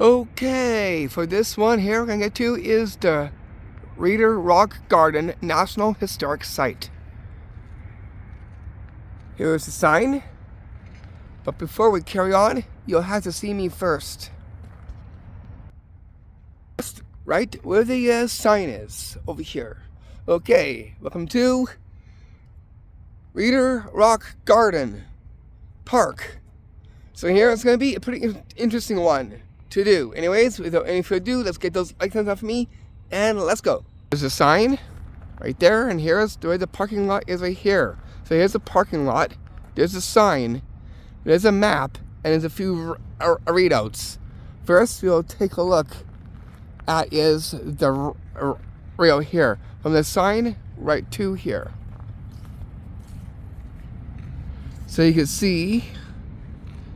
Okay, for this one here we're going to get to is the Reader'sRockGarden National Historic Site. Here's the sign, but before we carry on, you'll have to see me first. Right where the sign is, over here. Okay, welcome to Reader'sRockGarden Park. So here it's going to be a pretty interesting one to do. Anyways, without any further ado, let's get those icons off me and let's go. There's a sign right there, and here's where the parking lot is right here. So here's the parking lot, there's a sign, there's a map, and there's a few readouts. First, we'll take a look at is the rail here, from the sign right to here. So you can see, it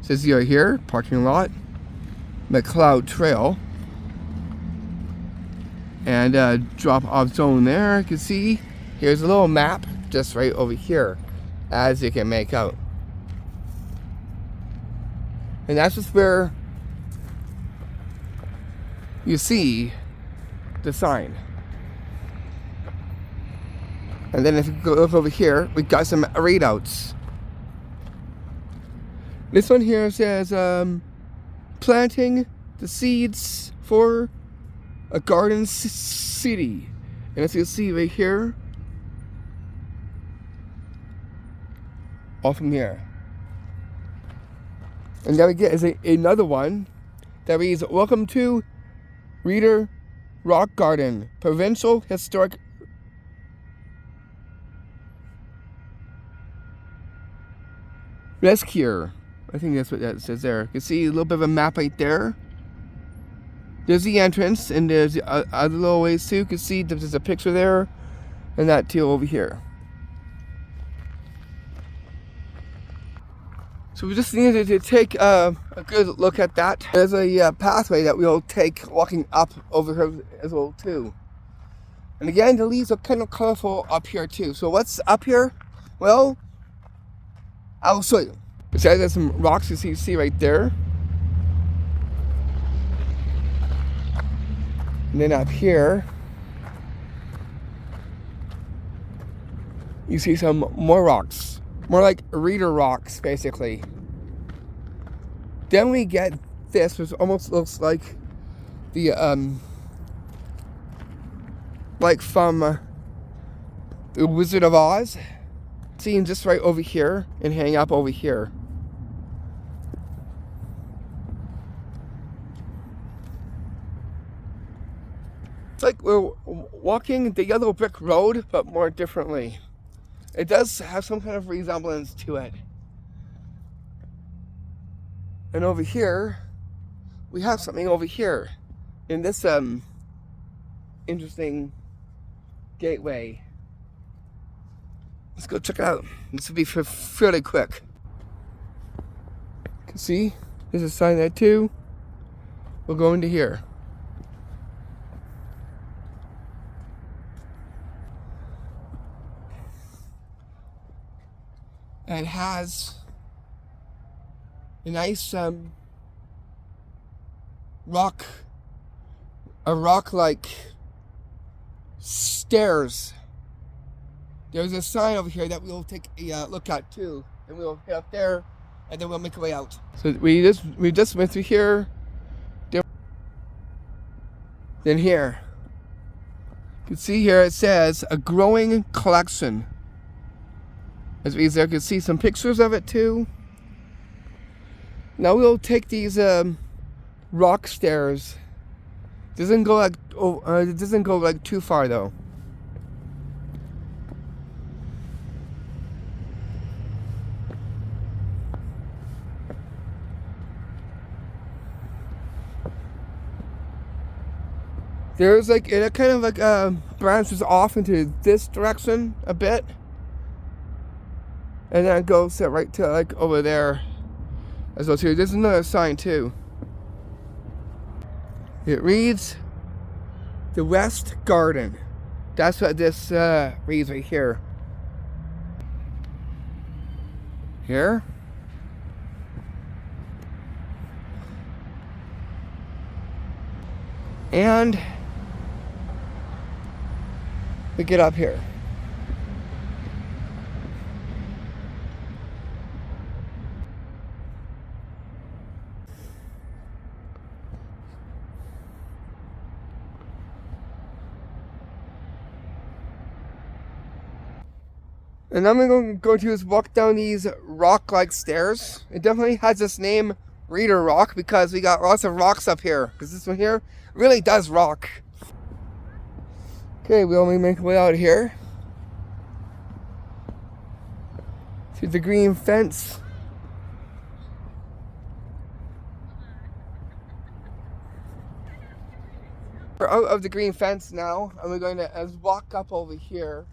says right here, parking lot, McLeod Trail, and drop off zone there. You can see here's a little map just right over here, as you can make out, and that's just where you see the sign. And then if you go look over here, we got some readouts. This one here says planting the seeds for a garden city, and as you can see right here, all from here. And then we get is another one that reads, "Welcome to Reader'sRockGarden Provincial Historic Rescue." I think that's what that says there. You can see a little bit of a map right there. There's the entrance, and there's other little ways too. You can see there's a picture there, and that too over here. So we just needed to take a good look at that. There's a pathway that we'll take walking up over here as well too. And again, the leaves are kind of colorful up here too. So what's up here? Well, I'll show you. Besides, there's some rocks you see right there. And then up here, you see some more rocks. More like reader rocks, basically. Then we get this, which almost looks like the, like from the Wizard of Oz. Seen just right over here and hang up over here. It's like we're walking the yellow brick road, but more differently. It does have some kind of resemblance to it. And over here, we have something over here in this interesting gateway. Let's go check it out. This will be fairly quick. You can see there's a sign there too. We'll go into here. And it has a nice rock-like stairs. There's a sign over here that we'll take a look at too, and we'll head up there, and then we'll make our way out. So we just went through here, then here. You can see here it says a growing collection. As we there, you can see some pictures of it too. Now we'll take these rock stairs. It doesn't go like too far though. There's like, it kind of like branches off into this direction a bit. And then it goes right to like over there as well too. There's another sign too. It reads, "The West Garden." That's what this reads right here. Here. And we get up here. And I'm going to go to is walk down these rock-like stairs. It definitely has this name, Reader Rock, because we got lots of rocks up here. Because this one here really does rock. Okay, we only make our way out here to the green fence. We're out of the green fence now, and we're going to walk up over here.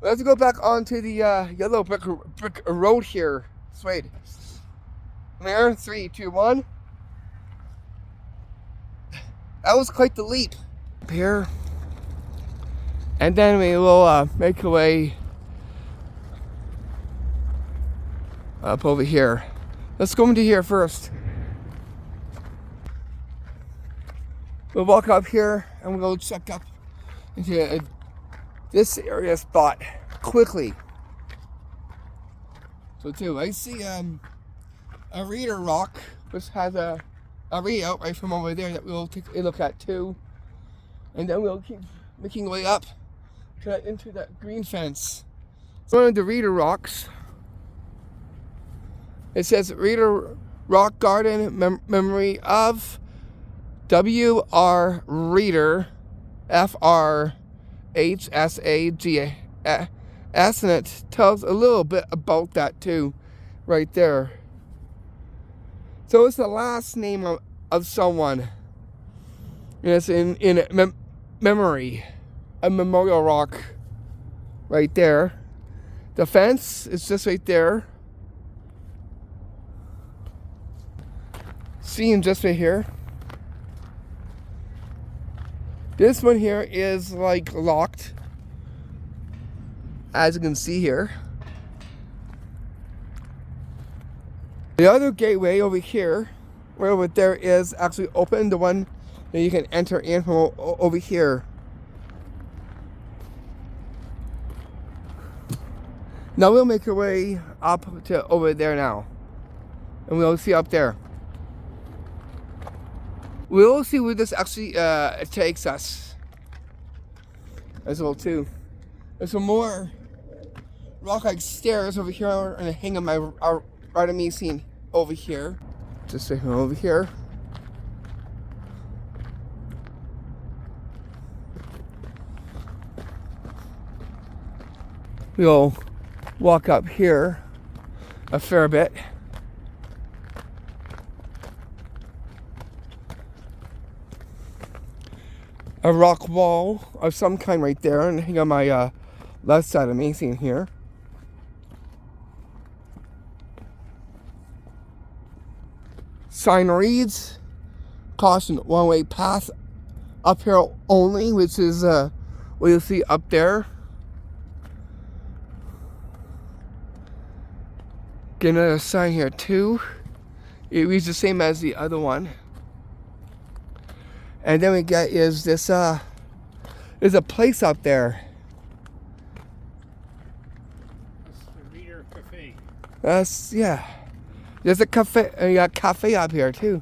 Let's go back onto the yellow brick road here. Swade. There, 3, 2, 1. That was quite the leap. Up here. And then we will make our way up over here. Let's go into here first. We'll walk up here and we'll check up into this area spot quickly. So too, I see a reader rock, which has a readout right from over there that we'll take a look at too. And then we'll keep making our way up into that green fence. It's one of the reader rocks. It says Reader'sRockGarden memory of W.R. Reader FRHSAGS, and it tells a little bit about that too, right there. So it's the last name of someone. And it's in memory, a memorial rock right there. The fence is just right there. See him just right here. This one here is like locked, as you can see here. The other gateway over here, right over there, is actually open. The one that you can enter in from over here. Now we'll make our way up to over there now, and we'll see up there. We'll see where this actually takes us as well too. There's some more rock-like stairs over here. I'm gonna hang on my right scene over here. Just say over here. We'll walk up here a fair bit. A rock wall of some kind right there, and hang on my left side of me, seen here. Sign reads, caution, one-way path up here only, which is what you'll see up there. Get another sign here too. It reads the same as the other one. And then we get is this there's a place up there. It's the Reader Cafe. Yeah. There's a cafe up here too.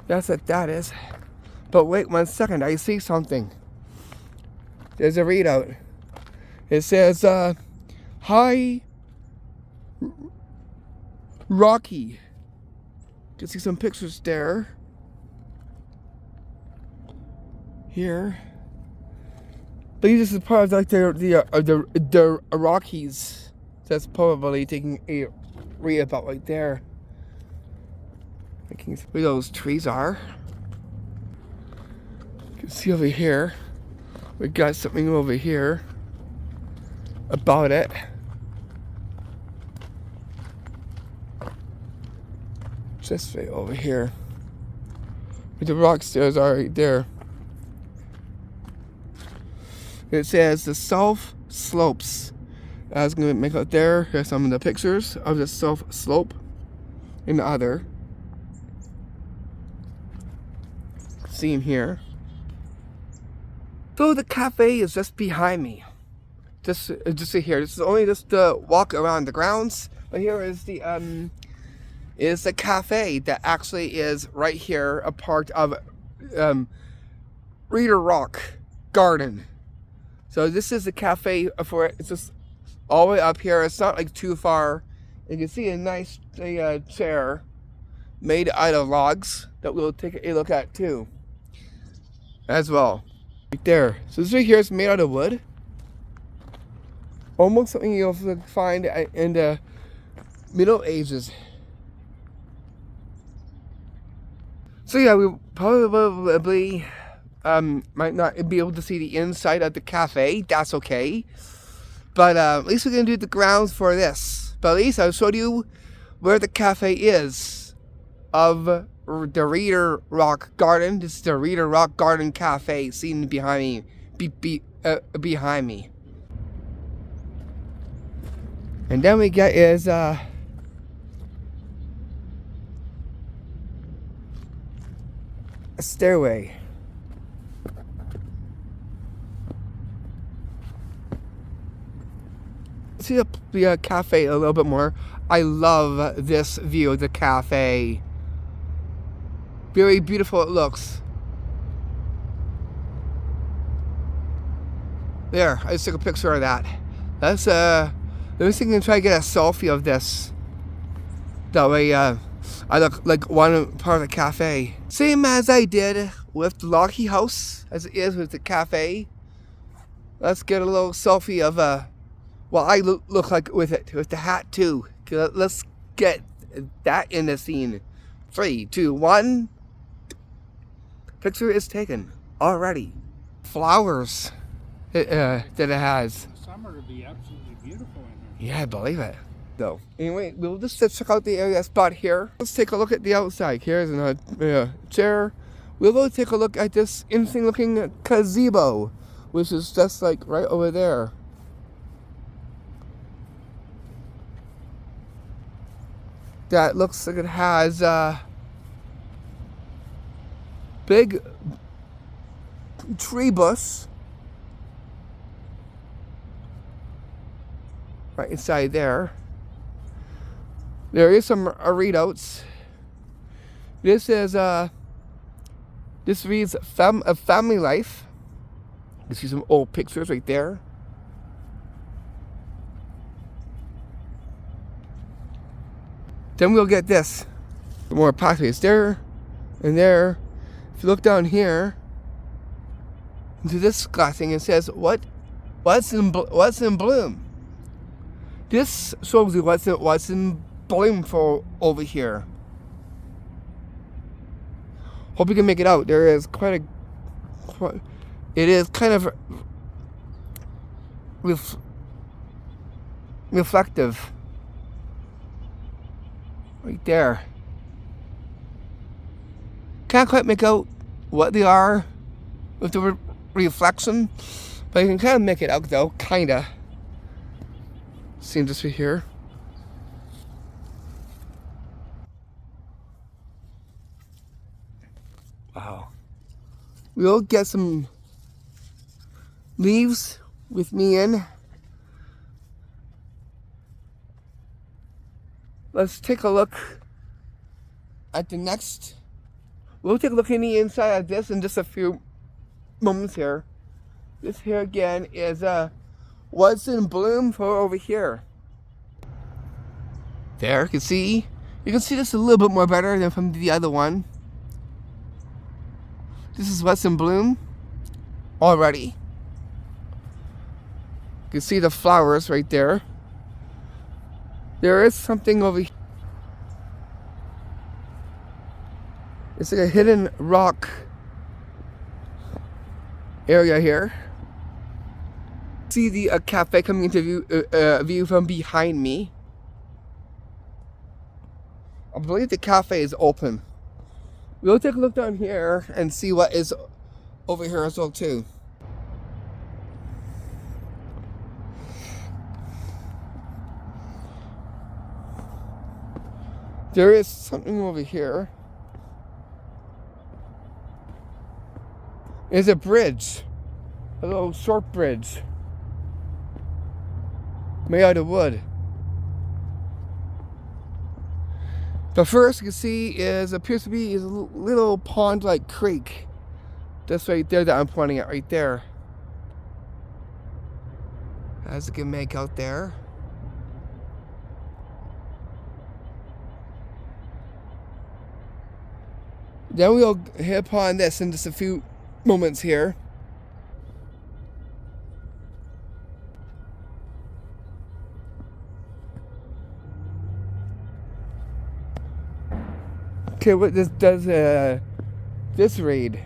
That's what that is. But wait 1 second, I see something. There's a readout. It says hi Rocky. You can see some pictures there. Here. But this is part of like the Rockies. That's probably taking a read about right there. Where those trees are. You can see over here. We got something over here about it. Just right over here. Where the rock stairs are right there. It says the south slopes I was gonna make out there. Here's some of the pictures of the slope and the other. See him here. So the cafe is just behind me. Just here. This is only just the walk around the grounds. But here is the cafe that actually is right here, a part of Reader'sRockGarden. So this is the cafe for it. It's just all the way up here. It's not like too far. You can see a nice chair made out of logs that we'll take a look at too, as well. Right there. So this right here is made out of wood. Almost something you'll find in the Middle Ages. So yeah, we probably might not be able to see the inside of the cafe. That's okay. But at least we're going to do the grounds for this. But at least I'll show you where the cafe is of the Reader'sRockGarden. This is the Reader'sRockGarden Cafe seen behind me. Behind me. And then we get is a stairway. See the cafe a little bit more. I love this view of the cafe. Very beautiful it looks. There, I just took a picture of that. That's let me see if I can try to get a selfie of this. That way I look like one part of the cafe. Same as I did with the Lockheed House as it is with the cafe. Let's get a little selfie of well, I look like with it, with the hat too. Let's get that in the scene. 3, 2, 1. Picture is taken already. Flowers that it has. Summer would be absolutely beautiful in here. Yeah, I believe it. So anyway, we'll just check out the area spot here. Let's take a look at the outside. Here's another chair. We'll go take a look at this interesting looking gazebo, which is just like right over there. That looks like it has a big tree bush right inside there. There is some readouts. This is this reads a family life. You see some old pictures right there. Then we'll get this. More pathways there and there. If you look down here into this glass thing, it says what's in bloom. This shows you what's in bloom for over here. Hope you can make it out. There is it is kind of reflective. Right there. Can't quite make out what they are with the reflection, but you can kind of make it out though, kinda. See this right here. Wow. We'll get some leaves with me in. Let's take a look at the next. We'll take a look in the inside of this in just a few moments here. This here again is what's in bloom for over here. There, you can see this a little bit more better than from the other one. This is what's in bloom already. You can see the flowers right there. There is something over here. It's like a hidden rock area here. See the cafe coming into view from behind me. I believe the cafe is open. We'll take a look down here and see what is over here as well too. There is something over here. It's a bridge. A little short bridge. Made out of wood. The first you can see appears to be a little pond-like creek. That's right there that I'm pointing at right there. As you can make out there. Then we'll hit upon this in just a few moments here. Okay, what does this read?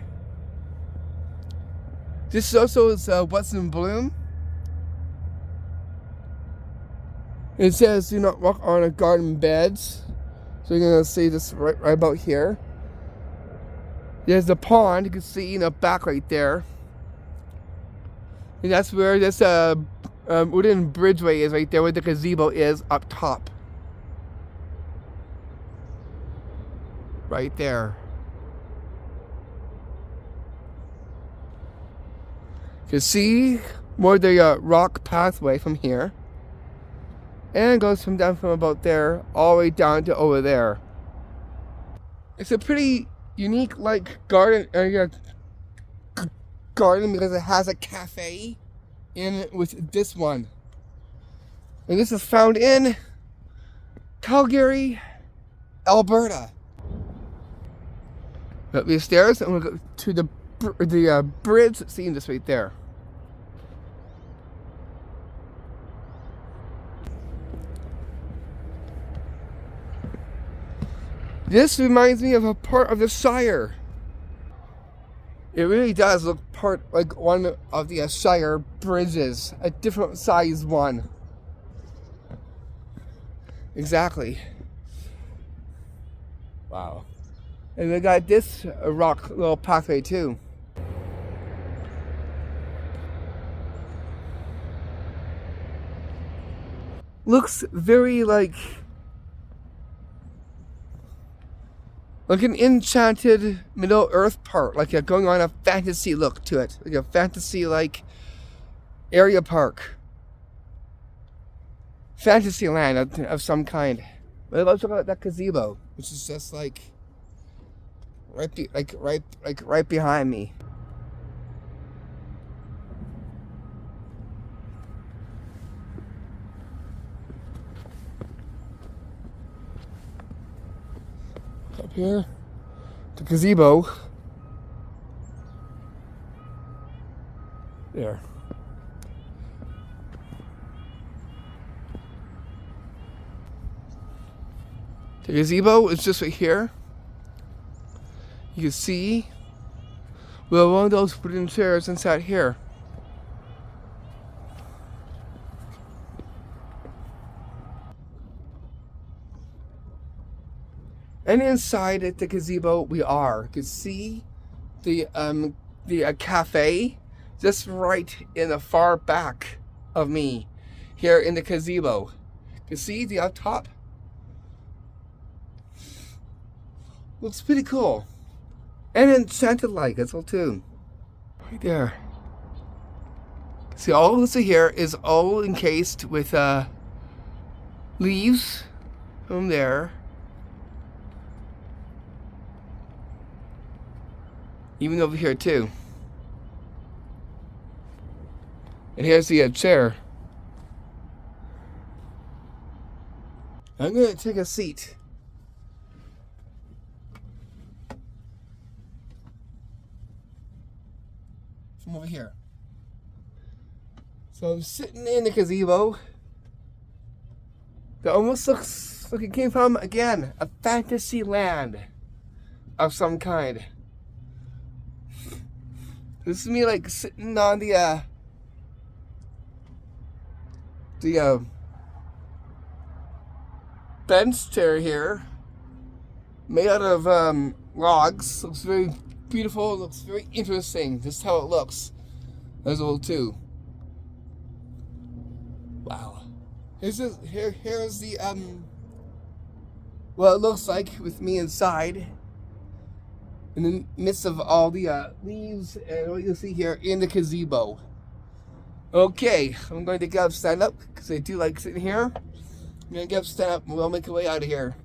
This also is what's in bloom. It says do not walk on a garden beds. So you're gonna see this right about here. There's the pond, you can see in the back right there. And that's where this wooden bridgeway is right there, where the gazebo is up top. Right there. You can see more the rock pathway from here. And it goes down from about there all the way down to over there. It's a pretty unique garden because it has a cafe in it with this one. And this is found in Calgary, Alberta. Up these stairs and we'll go to the bridge, seeing this right there. This reminds me of a part of the Shire. It really does look like one of the Shire bridges, a different size one. Exactly. Wow. And we got this rock little pathway too. Looks very like an Enchanted Middle Earth part, like you're going on a fantasy look to it, like a fantasy area park, fantasy land of some kind. But let's look at that gazebo, which is just right behind me. Up here, the gazebo. There. The gazebo is just right here. You can see we have one of those wooden chairs inside here. And inside at the gazebo we are. You can see the cafe just right in the far back of me here in the gazebo. You can see the up top. Looks pretty cool. And enchanted like as well too. Right there. See, all this here is all encased with leaves from there. Even over here too. And here's the chair. I'm gonna take a seat. From over here. So I'm sitting in the gazebo. That almost looks like it came from, again, a fantasy land of some kind. This is me sitting on the bench chair here, made out of logs. Looks very beautiful. Looks very interesting. Just how it looks as well too. Wow. Here's the what it looks like with me inside, in the midst of all the leaves and what you see here in the gazebo. Okay, I'm going to get up, stand up, because I do like sitting here. I'm going to get up, stand up, and we'll make our way out of here.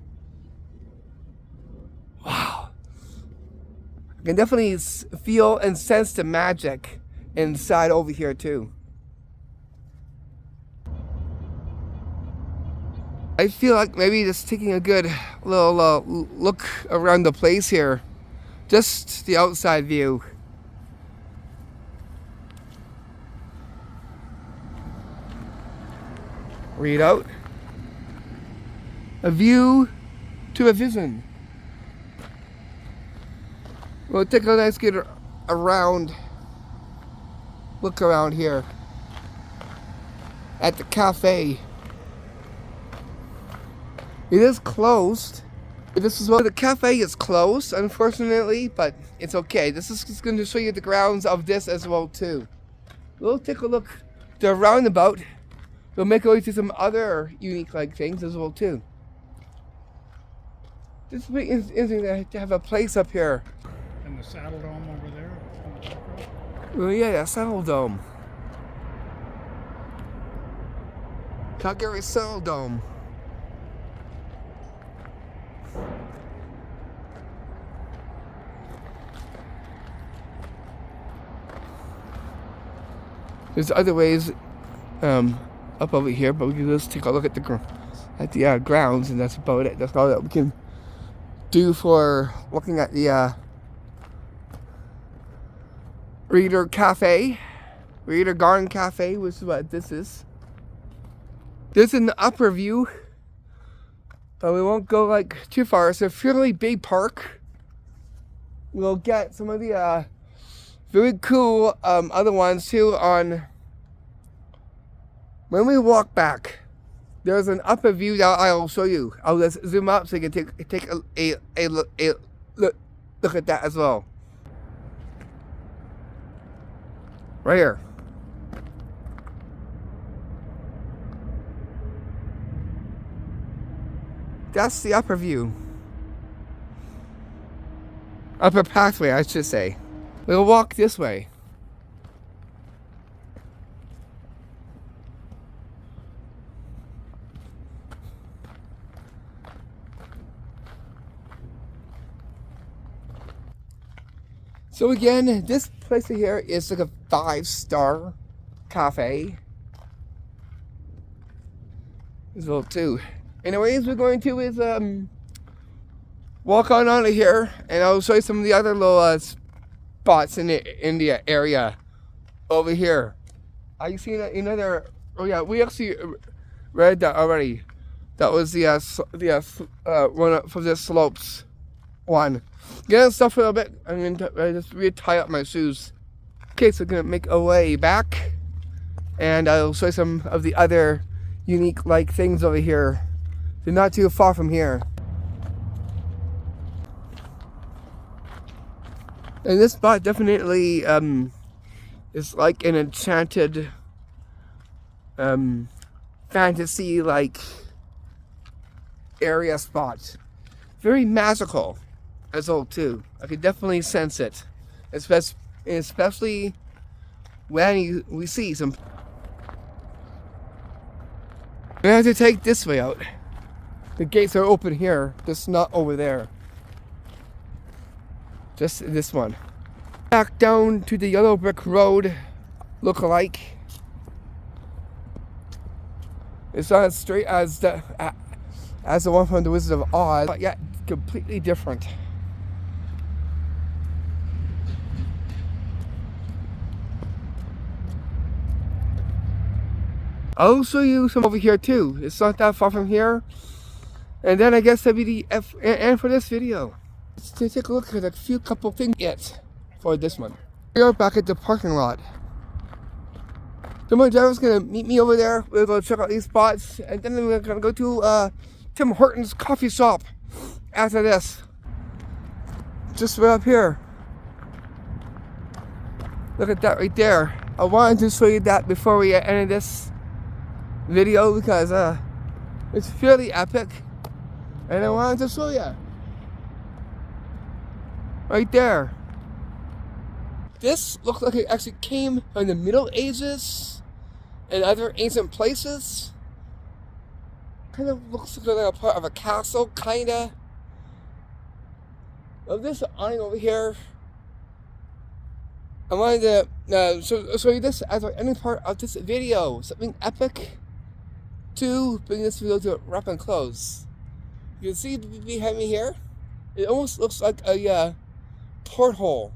Wow. I can definitely feel and sense the magic inside over here too. I feel like maybe just taking a good little look around the place here. Just the outside view. Read out. A view to a vision. We'll take a nice good around, look around here at the cafe. It is closed. This is what the cafe is closed, unfortunately, but it's okay. This is just going to show you the grounds of this as well too. We'll take a look at the roundabout. We'll make our way to some other unique like things as well too. It's pretty interesting to have a place up here. And the saddle dome over there in the background? Oh yeah, that saddle dome. Calgary Saddle Dome. There's other ways up over here, but we can just take a look at the grounds, and that's about it. That's all that we can do for looking at the Reader Cafe, Reader Garden Cafe, which is what this is. There's an upper view, but we won't go like too far. It's a fairly big park. We'll get some of the very cool other ones too on when we walk back. There's an upper view that I'll show you. I'll just zoom up so you can take a look at that as well. Right here. That's the upper view. Upper pathway, I should say. We'll walk this way. So again, this place here is like a 5-star cafe as well too. Anyways, we're going to is walk on out of here, and I'll show you some of the other little spots in the area over here. Are you seeing another? Oh yeah, we actually read that already. That was the one up from the slopes one. Getting stuff a little bit. I'm going to just re-tie up my shoes. Okay, so we're going to make our way back, and I'll show you some of the other unique like things over here. They're not too far from here. And this spot definitely is like an enchanted fantasy like area spot. Very magical as well too. I could definitely sense it, especially when we see some. We have to take this way out. The gates are open here, just not over there. Just this one. Back down to the yellow brick road look-alike. It's not as straight as the one from the Wizard of Oz, but yet completely different. I'll show you some over here too. It's not that far from here. And then I guess that'd be the end for this video. Let's take a look at a couple things yet for this one. We are back at the parking lot. So my driver's gonna meet me over there. We're gonna check out these spots, and then we're gonna go to Tim Hortons coffee shop after this. Just right up here. Look at that right there. I wanted to show you that before we ended this video because it's fairly epic. And I wanted to show you. Right there. This looks like it actually came from the Middle Ages and other ancient places. Kind of looks like a part of a castle, kinda. Of this awning over here, I wanted to show you this as like any part of this video. Something epic to bring this video to a rapid close. You can see behind me here, it almost looks like a porthole.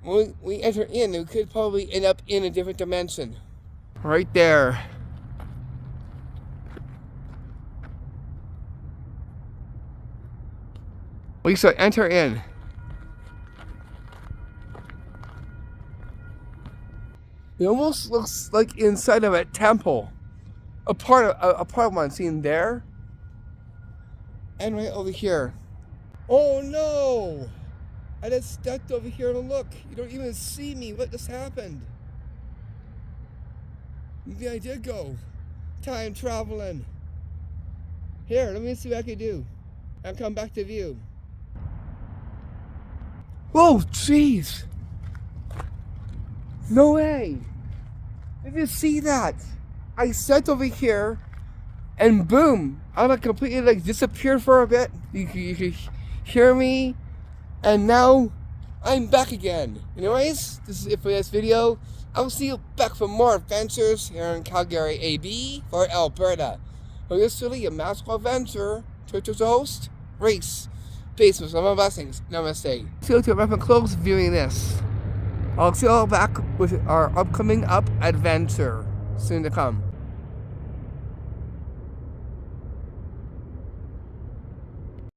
When we enter in, we could probably end up in a different dimension. Right there. We should enter in. It almost looks like inside of a temple. A part of one seen there. And right over here. Oh no! I just stepped over here to look. You don't even see me. What just happened? Maybe I did go time traveling. Here, let me see what I can do. And come back to view. Whoa, jeez! No way! Did you see that? I sat over here, and boom! I like completely like disappeared for a bit. You could hear me, and now I'm back again. Anyways, this is it for this video. I'll see you back for more adventures here in CalgaryAB for Alberta. For this really a magical adventure, Twitter's host, Race. Peace with some blessings. Namaste. See you to wrap close viewing this. I'll see you all back with our upcoming adventure soon to come.